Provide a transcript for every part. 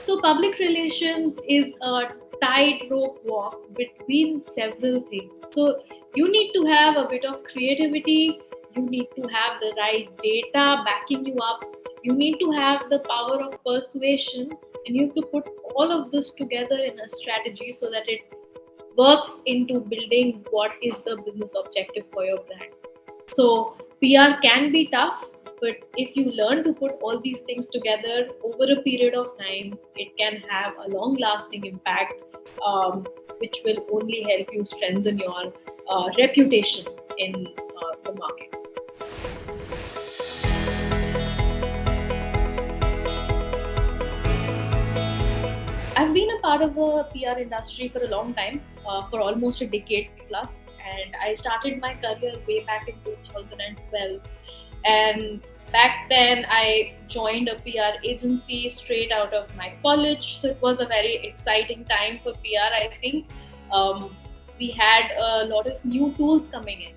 So, public relations is a tightrope walk between several things. So, you need to have a bit of creativity, you need to have the right data backing you up, you need to have the power of persuasion, and you have to put all of this together in a strategy so that it works into building what is the business objective for your brand. So PR can be tough, but if you learn to put all these things together over a period of time, it can have a long lasting impact, which will only help you strengthen your reputation in the market. I've been a part of the PR industry for a long time, for almost a decade plus, and I started my career way back in 2012. And back then, I joined a PR agency straight out of my college, so it was a very exciting time for PR. I think we had a lot of new tools coming in.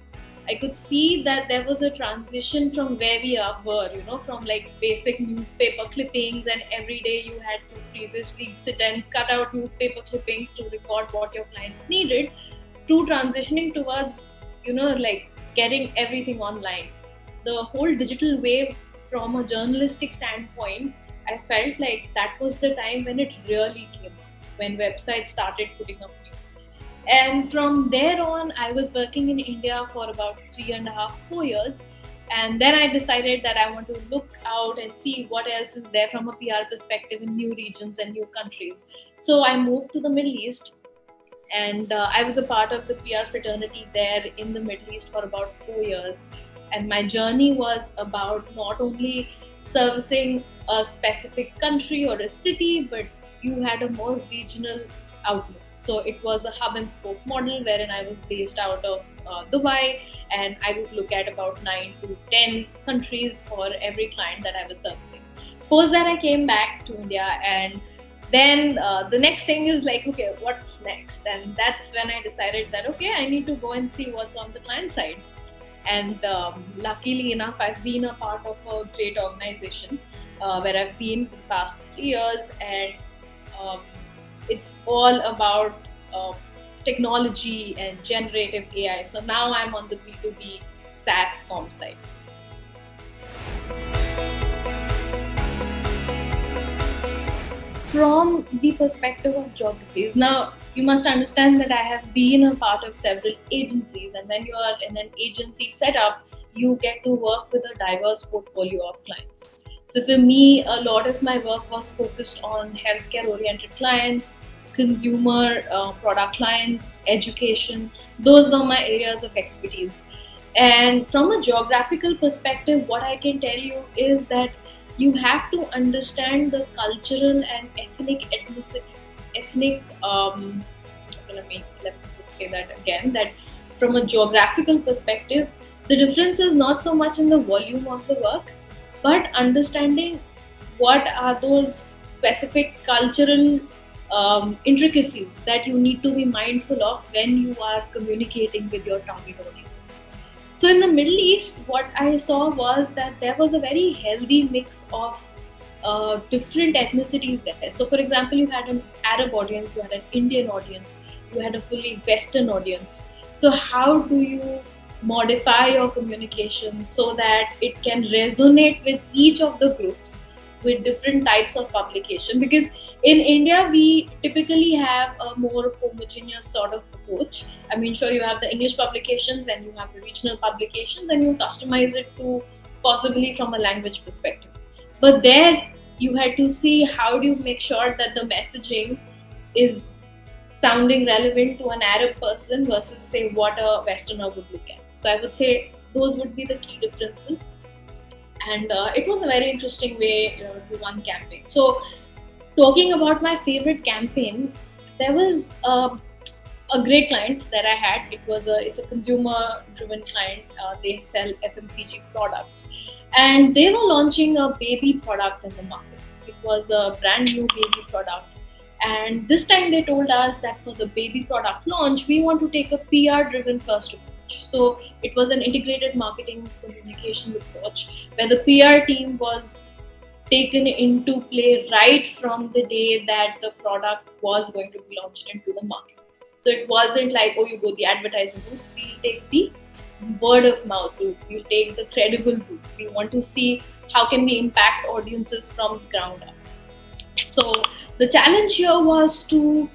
I could see that there was a transition from where we were, from like basic newspaper clippings, and every day you had to previously sit and cut out newspaper clippings to record what your clients needed, to transitioning towards, like getting everything online. The whole digital wave from a journalistic standpoint, I felt like that was the time when it really came up, when websites started putting up news. And from there on, I was working in India for about 3.5, 4 years. And then I decided that I want to look out and see what else is there from a PR perspective in new regions and new countries. So I moved to the Middle East, and I was a part of the PR fraternity there in the Middle East for about 4 years. And my journey was about not only servicing a specific country or a city, but you had a more regional outlook. So it was a hub and spoke model wherein I was based out of Dubai, and I would look at about 9 to 10 countries for every client that I was servicing. Post that, I came back to India, and then the next thing is like, okay, what's next? And that's when I decided that, okay, I need to go and see what's on the client side. And luckily enough, I've been a part of a great organization where I've been for the past 3 years, and um, it's all about technology and generative AI. So now I'm on the B2B SaaS comp side. From the perspective of geographies. Now, you must understand that I have been a part of several agencies, and when you are in an agency setup, you get to work with a diverse portfolio of clients. So, for me, a lot of my work was focused on healthcare oriented clients, consumer product clients, education. Those were my areas of expertise. And from a geographical perspective, what I can tell you is that you have to understand the cultural and ethnic. Let me just say that again. That from a geographical perspective, the difference is not so much in the volume of the work, but understanding what are those specific cultural intricacies that you need to be mindful of when you are communicating with your target audience. So in the Middle East, what I saw was that there was a very healthy mix of different ethnicities there. So, for example, you had an Arab audience, you had an Indian audience, you had a fully Western audience. So, how do you modify your communication so that it can resonate with each of the groups with different types of publication? Because in India, we typically have a more homogeneous sort of approach. I mean, sure, you have the English publications and you have the regional publications, and you customize it to possibly from a language perspective. But there, you had to see how do you make sure that the messaging is sounding relevant to an Arab person versus, say, what a Westerner would look at. So I would say those would be the key differences. And it was a very interesting way to run campaign. So talking about my favorite campaign, there was a great client that I had. It's a consumer driven client. They sell FMCG products, and they were launching a baby product in the market. It was a brand new baby product, and this time they told us that for the baby product launch, we want to take a PR driven first approach. So it was an integrated marketing communication approach where the PR team was taken into play right from the day that the product was going to be launched into the market. So it wasn't like, oh, you go the advertising route, we'll take the word of mouth route, we'll take the credible route. We want to see how can we impact audiences from the ground up. So the challenge here was to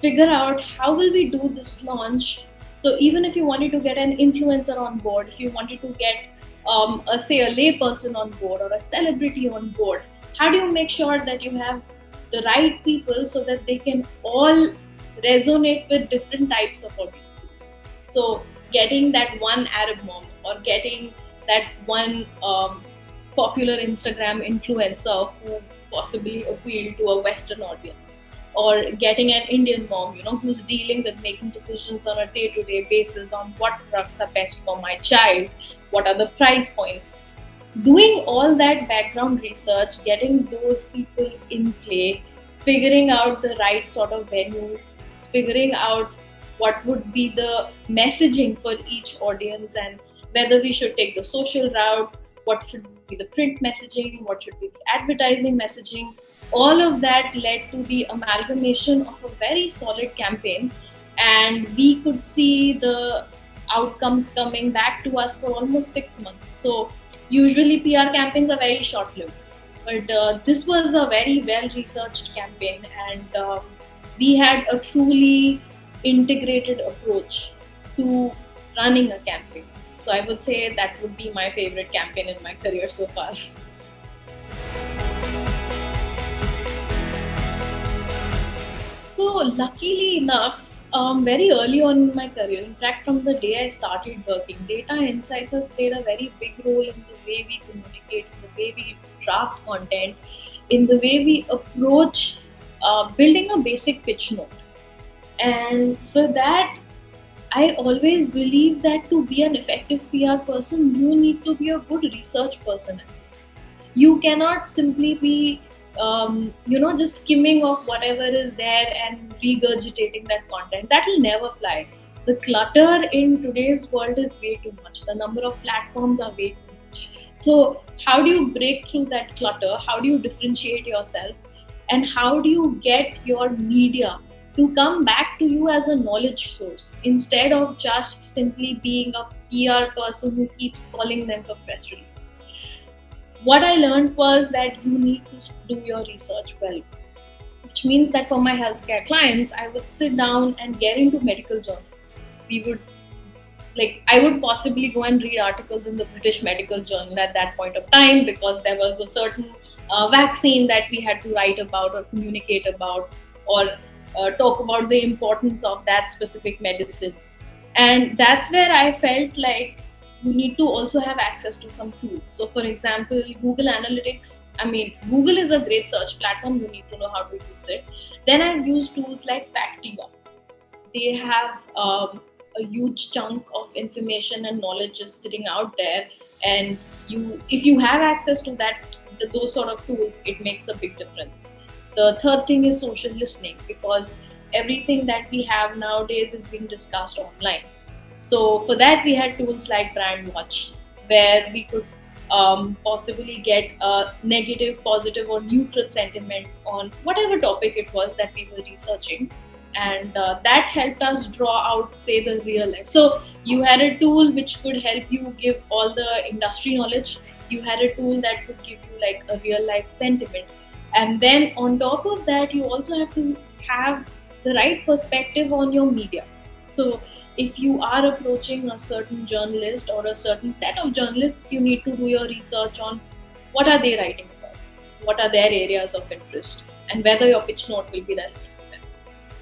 figure out how will we do this launch. So even if you wanted to get an influencer on board, if you wanted to get say a lay person on board or a celebrity on board, how do you make sure that you have the right people so that they can all resonate with different types of audiences? So getting that one Arab mom or getting that one popular Instagram influencer who possibly appeal to a Western audience, or getting an Indian mom, who's dealing with making decisions on a day-to-day basis on what products are best for my child, what are the price points. Doing all that background research, getting those people in play, figuring out the right sort of venues, figuring out what would be the messaging for each audience, and whether we should take the social route, what should be the print messaging, what should be the advertising messaging. All of that led to the amalgamation of a very solid campaign, and we could see the outcomes coming back to us for almost 6 months. So usually PR campaigns are very short lived, but this was a very well researched campaign, and we had a truly integrated approach to running a campaign. So I would say that would be my favorite campaign in my career so far. So luckily enough, very early on in my career, in fact from the day I started working, data insights has played a very big role in the way we communicate, in the way we draft content, in the way we approach building a basic pitch note. And for that, I always believe that to be an effective PR person, you need to be a good research person as well. You cannot simply be just skimming off whatever is there and regurgitating that content. That will never fly. The clutter in today's world is way too much. The number of platforms are way too much. So how do you break through that clutter? How do you differentiate yourself, and how do you get your media to come back to you as a knowledge source instead of just simply being a PR person who keeps calling them for press release? What I learned was that you need to do your research well, which means that for my healthcare clients, I would sit down and get into medical journals. We would I would possibly go and read articles in the British Medical Journal at that point of time, because there was a certain vaccine that we had to write about or communicate about, or talk about the importance of that specific medicine. And that's where I felt like you need to also have access to some tools. So for example, Google Analytics, I mean, Google is a great search platform, you need to know how to use it. Then I've used tools like Factiva. They have a huge chunk of information and knowledge just sitting out there, and if you have access to those sort of tools, it makes a big difference. The third thing is social listening, because everything that we have nowadays is being discussed online. So for that, we had tools like Brand Watch, where we could possibly get a negative, positive, or neutral sentiment on whatever topic it was that we were researching, and that helped us draw out, say, the real life. So you had a tool which could help you give all the industry knowledge. You had a tool that could give you like a real life sentiment, and then on top of that, you also have to have the right perspective on your media. So if you are approaching a certain journalist or a certain set of journalists, you need to do your research on what are they writing about, what are their areas of interest, and whether your pitch note will be relevant to them.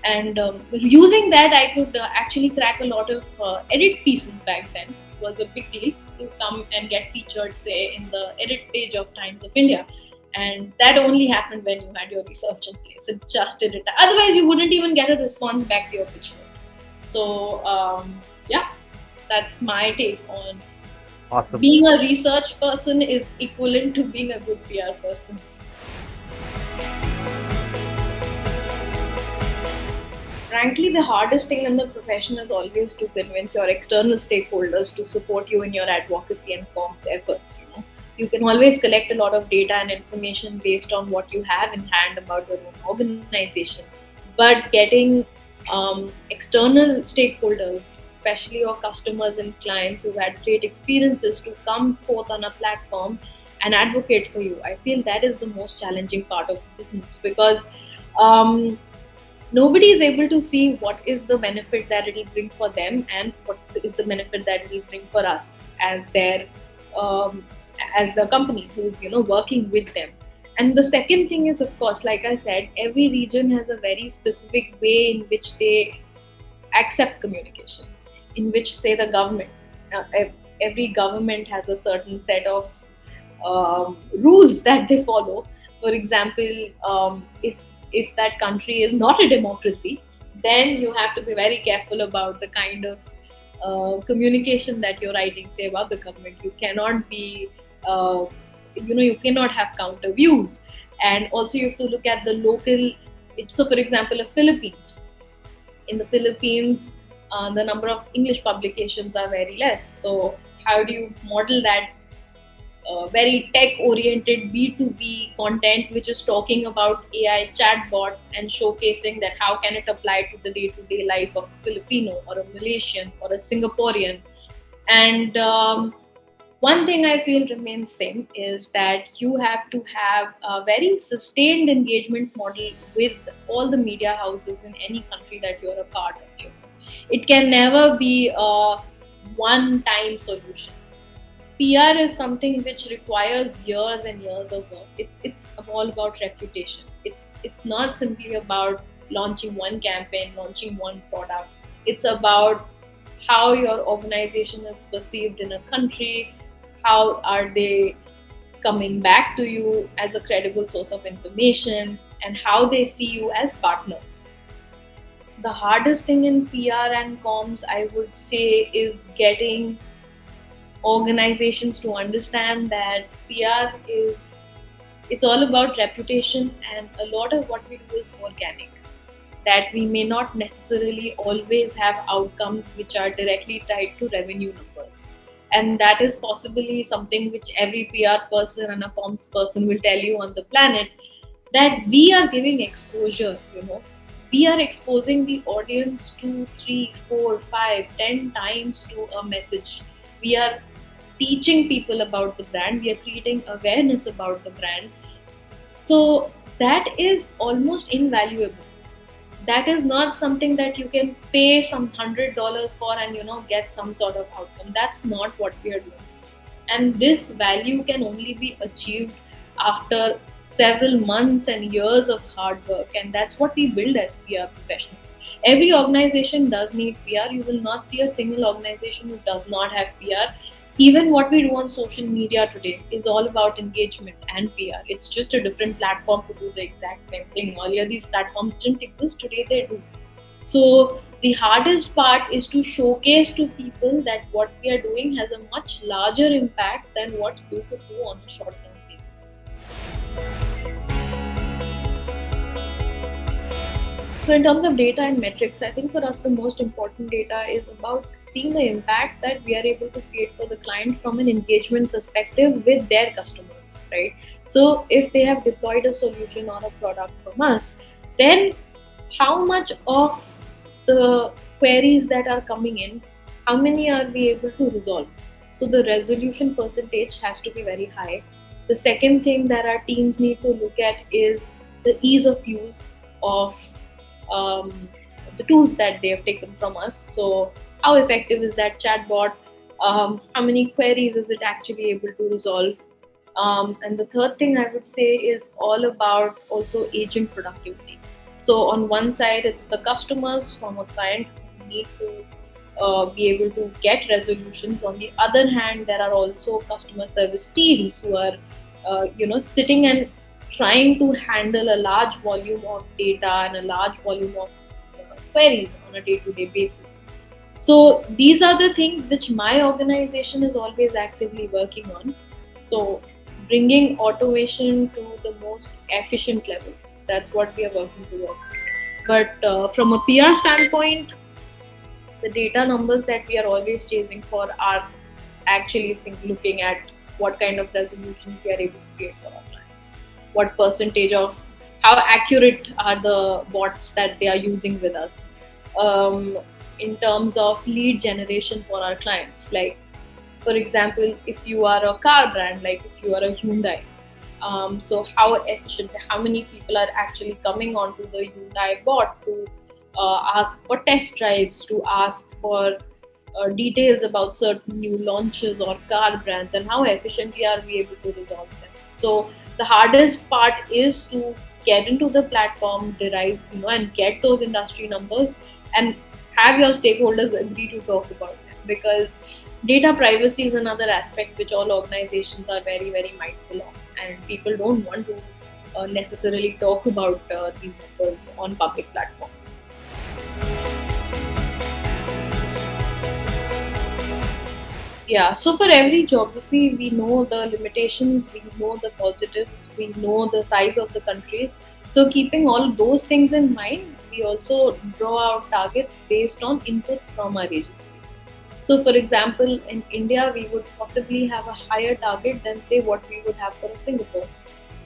And using that, I could actually crack a lot of edit pieces back then. It was a big deal to come and get featured, say, in the edit page of Times of India. And that only happened when you had your research in place. It just did it. Otherwise, you wouldn't even get a response back to your pitch note. So, yeah, that's my take on Awesome. being a research person is equivalent to being a good PR person. Frankly, the hardest thing in the profession is always to convince your external stakeholders to support you in your advocacy and comms efforts. You can always collect a lot of data and information based on what you have in hand about your own organization. But getting external stakeholders, especially your customers and clients who've had great experiences, to come forth on a platform and advocate for you, I feel that is the most challenging part of business, because um, nobody is able to see what is the benefit that it will bring for them and what is the benefit that it will bring for us as their um, as the company who's working with them. And the second thing is, of course, like I said, every region has a very specific way in which they accept communications, in which, say, the government, every government has a certain set of rules that they follow. For example, if that country is not a democracy, then you have to be very careful about the kind of communication that you're writing, say, about the government. You cannot be, you cannot have counter views, and also you have to look at the local. So, for example, the Philippines. In the Philippines, the number of English publications are very less. So, how do you model that very tech oriented B2B content which is talking about AI chatbots and showcasing that how can it apply to the day-to-day life of a Filipino or a Malaysian or a Singaporean. And one thing I feel remains same is that you have to have a very sustained engagement model with all the media houses in any country that you're a part of. It can never be a one-time solution. PR is something which requires years and years of work. It's all about reputation. It's not simply about launching one campaign, launching one product. It's about how your organization is perceived in a country, how are they coming back to you as a credible source of information, and how they see you as partners. The hardest thing in PR and comms, I would say, is getting organizations to understand that PR is, it's all about reputation, and a lot of what we do is organic, that we may not necessarily always have outcomes which are directly tied to revenue numbers. And that is possibly something which every PR person and a comms person will tell you on the planet, that we are giving exposure, we are exposing the audience to 3, 4, 5, 10 times to a message. We are teaching people about the brand, we are creating awareness about the brand. So that is almost invaluable. That is not something that you can pay some $100 for and get some sort of outcome. That's not what we are doing. And this value can only be achieved after several months and years of hard work, and that's what we build as PR professionals. Every organization does need PR. You will not see a single organization who does not have PR. Even what we do on social media today is all about engagement and PR. It's just a different platform to do the exact same thing. Earlier these platforms didn't exist, today they do. So the hardest part is to showcase to people that what we are doing has a much larger impact than what you could do on a short term basis. So in terms of data and metrics, I think for us the most important data is about seeing the impact that we are able to create for the client from an engagement perspective with their customers, right? So if they have deployed a solution or a product from us, then how much of the queries that are coming in, how many are we able to resolve? So the resolution percentage has to be very high. The second thing that our teams need to look at is the ease of use of the tools that they have taken from us. So how effective is that chatbot? How many queries is it actually able to resolve? And the third thing I would say is all about also agent productivity. So on one side, it's the customers from a client who need to be able to get resolutions. On the other hand, there are also customer service teams who are, sitting and trying to handle a large volume of data and a large volume of queries on a day-to-day basis. So these are the things which my organization is always actively working on. So bringing automation to the most efficient levels. That's what we are working towards. But from a PR standpoint, the data numbers that we are always chasing for are actually looking at what kind of resolutions we are able to create for our clients, what percentage of, how accurate are the bots that they are using with us, um, in terms of lead generation for our clients. Like, for example, if you are a car brand, like if you are a Hyundai, so how efficient, how many people are actually coming onto the Hyundai bot to ask for test drives, to ask for details about certain new launches or car brands, and how efficiently are we able to resolve them. So the hardest part is to get into the platform, derive, and get those industry numbers, and have your stakeholders agree to talk about them, because data privacy is another aspect which all organizations are very, very mindful of, and people don't want to necessarily talk about these numbers on public platforms. Yeah, so for every geography, we know the limitations, we know the positives, we know the size of the countries. So, keeping all those things in mind, we also draw out targets based on inputs from our agency. So, for example, in India, we would possibly have a higher target than, say, what we would have for a Singapore,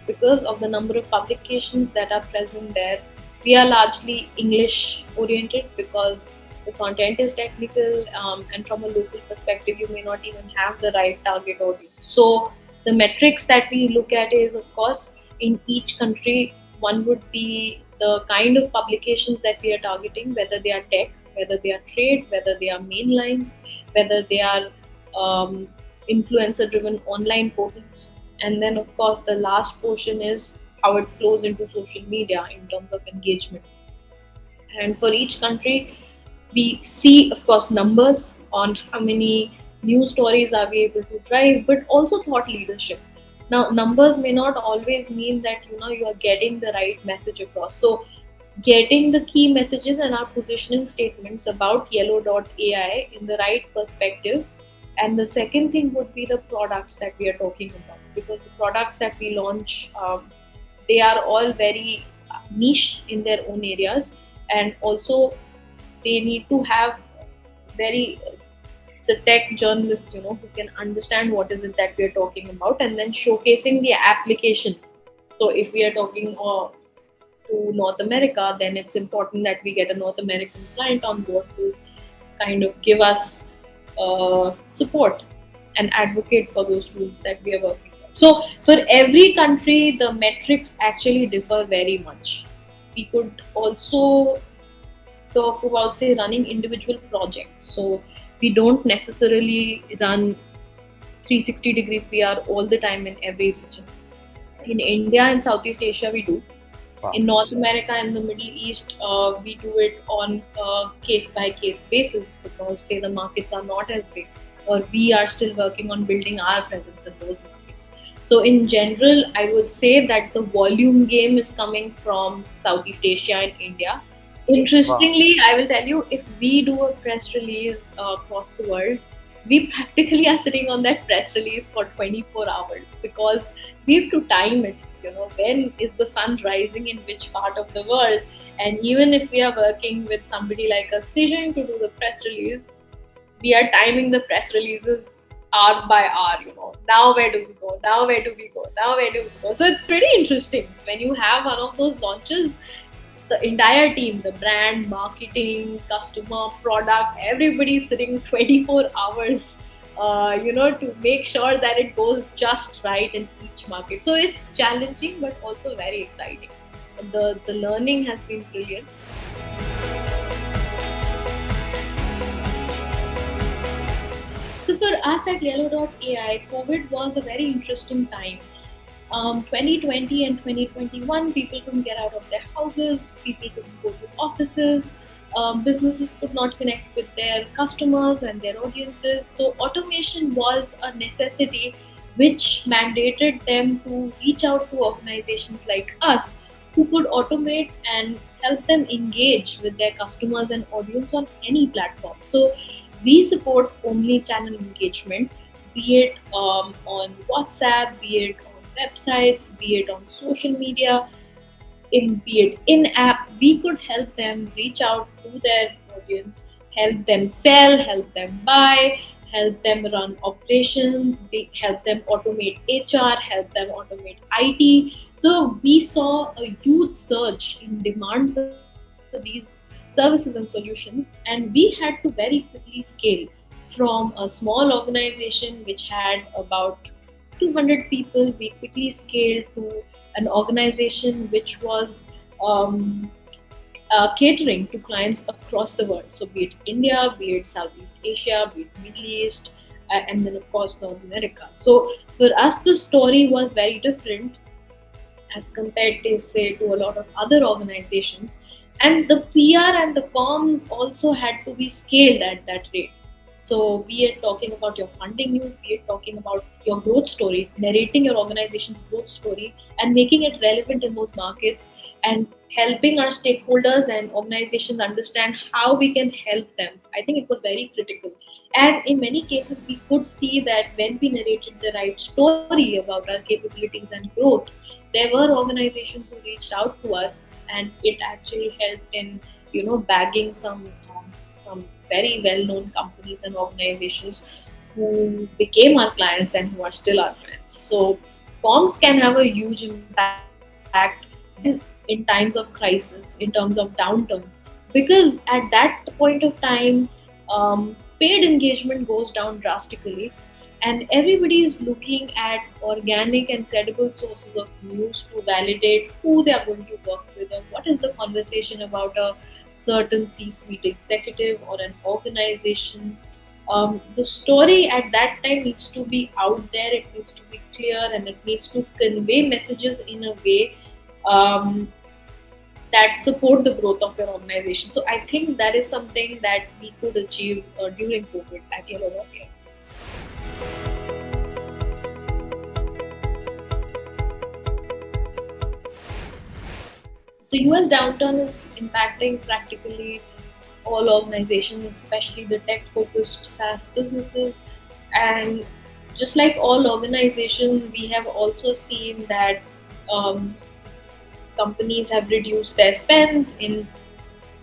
because of the number of publications that are present there. We are largely English oriented because the content is technical, and from a local perspective, you may not even have the right target audience. So, the metrics that we look at is, of course, in each country, one would be the kind of publications that we are targeting, whether they are tech, whether they are trade, whether they are mainlines, whether they are influencer driven online portals. And then, of course, the last portion is how it flows into social media in terms of engagement. And for each country, we see, of course, numbers on how many news stories are we able to drive, but also thought leadership. Now, numbers may not always mean that you are getting the right message across. So, getting the key messages and our positioning statements about Yellow.ai in the right perspective. And the second thing would be the products that we are talking about, because the products that we launch, they are all very niche in their own areas, and also they need to have very, the tech journalists, who can understand what is it that we are talking about, and then showcasing the application. So if we are talking to North America, then it's important that we get a North American client on board to kind of give us support and advocate for those tools that we are working on. So for every country, the metrics actually differ very much. We could also talk about, say, running individual projects. So we don't necessarily run 360-degree PR all the time in every region. In India and Southeast Asia, we do. Wow. In North America and the Middle East, we do it on a case by case basis, because, say, the markets are not as big, or we are still working on building our presence in those markets. So, in general, I would say that the volume game is coming from Southeast Asia and India. Wow. Interestingly, I will tell you, if we do a press release across the world, we practically are sitting on that press release for 24 hours, because we have to time it. When is the sun rising in which part of the world? And even if we are working with somebody like a Cision to do the press release, we are timing the press releases hour by hour. Now where do we go? Now where do we go? Now where do we go? So it's pretty interesting when you have one of those launches, the entire team, the brand, marketing, customer, product, everybody's sitting 24 hours, to make sure that it goes just right in each market. So it's challenging, but also very exciting. The learning has been brilliant. So for us at Yellow.ai, COVID was a very interesting time. 2020 and 2021, people couldn't get out of their houses, people couldn't go to offices, businesses could not connect with their customers and their audiences. So, automation was a necessity which mandated them to reach out to organizations like us, who could automate and help them engage with their customers and audience on any platform. So, we support omni channel engagement, be it on WhatsApp, be it on websites, be it on social media, be it in app. We could help them reach out to their audience, help them sell, help them buy, help them run operations, help them automate HR, help them automate IT. So we saw a huge surge in demand for these services and solutions, and we had to very quickly scale from a small organization which had about 200 people. We quickly scaled to an organization which was catering to clients across the world. So, be it India, be it Southeast Asia, be it Middle East, and then of course North America. So, for us, the story was very different as compared to say to a lot of other organizations, and the PR and the comms also had to be scaled at that rate. So be it talking about your funding news, be it talking about your growth story, narrating your organization's growth story and making it relevant in those markets, and helping our stakeholders and organizations understand how we can help them, I think it was very critical. And in many cases we could see that when we narrated the right story about our capabilities and growth, there were organizations who reached out to us, and it actually helped in bagging some very well known companies and organizations who became our clients and who are still our friends. So comms can have a huge impact in times of crisis, in terms of downturn, because at that point of time, paid engagement goes down drastically, and everybody is looking at organic and credible sources of news to validate who they are going to work with or what is the conversation about a certain C-suite executive or an organization. The story at that time needs to be out there, it needs to be clear, and it needs to convey messages in a way um, that support the growth of your organization. So I think that is something that we could achieve during COVID at Yellow.ai. The US downturn is impacting practically all organizations, especially the tech focused SaaS businesses. And just like all organizations, we have also seen that um, companies have reduced their spends in,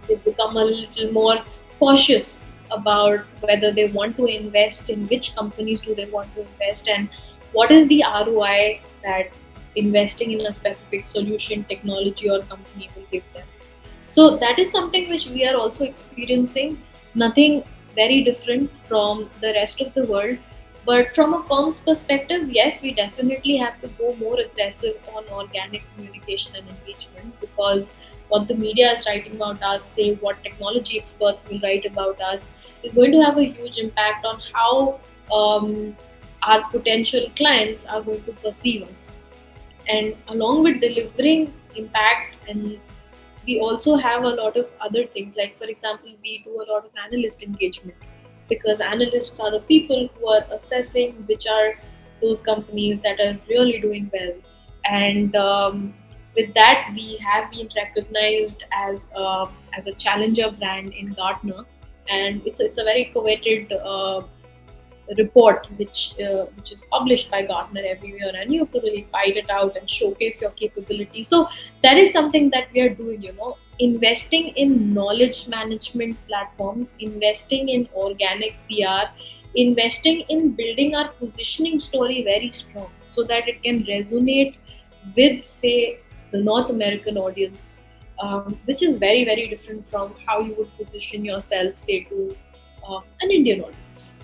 they've become a little more cautious about whether they want to invest, in which companies do they want to invest, and what is the ROI that investing in a specific solution, technology, or company will give them. So that is something which we are also experiencing. Nothing very different from the rest of the world. But from a comms perspective, yes, we definitely have to go more aggressive on organic communication and engagement, because what the media is writing about us, say what technology experts will write about us, is going to have a huge impact on how our potential clients are going to perceive us. And along with delivering impact, and we also have a lot of other things, like for example we do a lot of analyst engagement, because analysts are the people who are assessing which are those companies that are really doing well. And with that we have been recognized as a challenger brand in Gartner, and it's a very coveted report which is published by Gartner every year, and you have to really fight it out and showcase your capability. So that is something that we are doing. Investing in knowledge management platforms, investing in organic PR, investing in building our positioning story very strong, so that it can resonate with, say, the North American audience, which is very very different from how you would position yourself, say, to an Indian audience.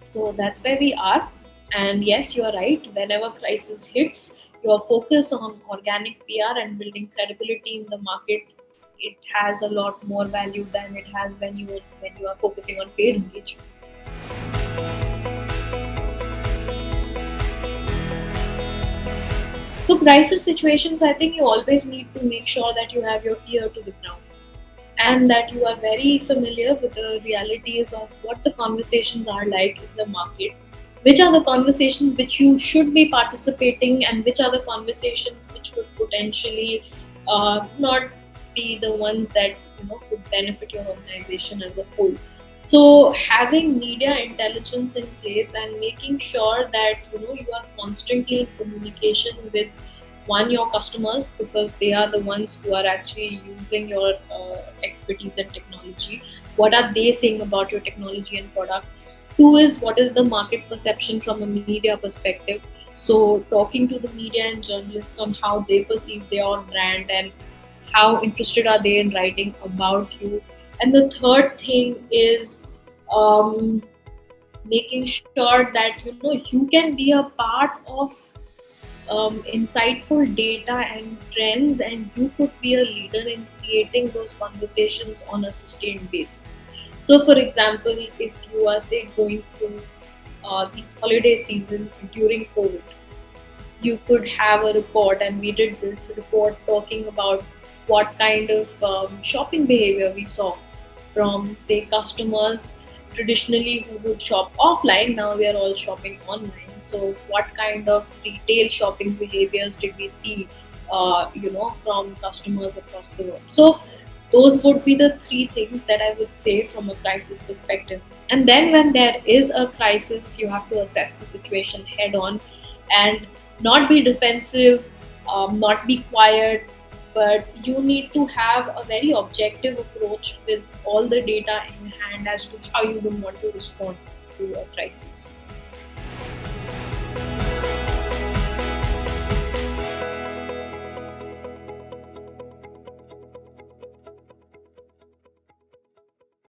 So that's where we are. And yes, you are right. Whenever crisis hits, your focus on organic PR and building credibility in the market, it has a lot more value than it has when you are focusing on paid engagement. So crisis situations, I think you always need to make sure that you have your ear to the ground, and that you are very familiar with the realities of what the conversations are like in the market, which are the conversations which you should be participating, and which are the conversations which could potentially not be the ones that could benefit your organization as a whole. So having media intelligence in place and making sure that you are constantly in communication with, one, your customers, because they are the ones who are actually using your expertise and technology. What are they saying about your technology and product? Two is what is the market perception from a media perspective. So talking to the media and journalists on how they perceive their brand and how interested are they in writing about you. And the third thing is um, making sure that you can be a part of insightful data and trends, and you could be a leader in creating those conversations on a sustained basis. So, for example, if you are say going through the holiday season during COVID, you could have a report, and we did this report talking about what kind of shopping behavior we saw from say customers traditionally who would shop offline. Now we are all shopping online. So what kind of retail shopping behaviors did we see from customers across the world? So those would be the three things that I would say from a crisis perspective. And then when there is a crisis, you have to assess the situation head on and not be defensive, not be quiet, but you need to have a very objective approach with all the data in hand as to how you would want to respond to a crisis.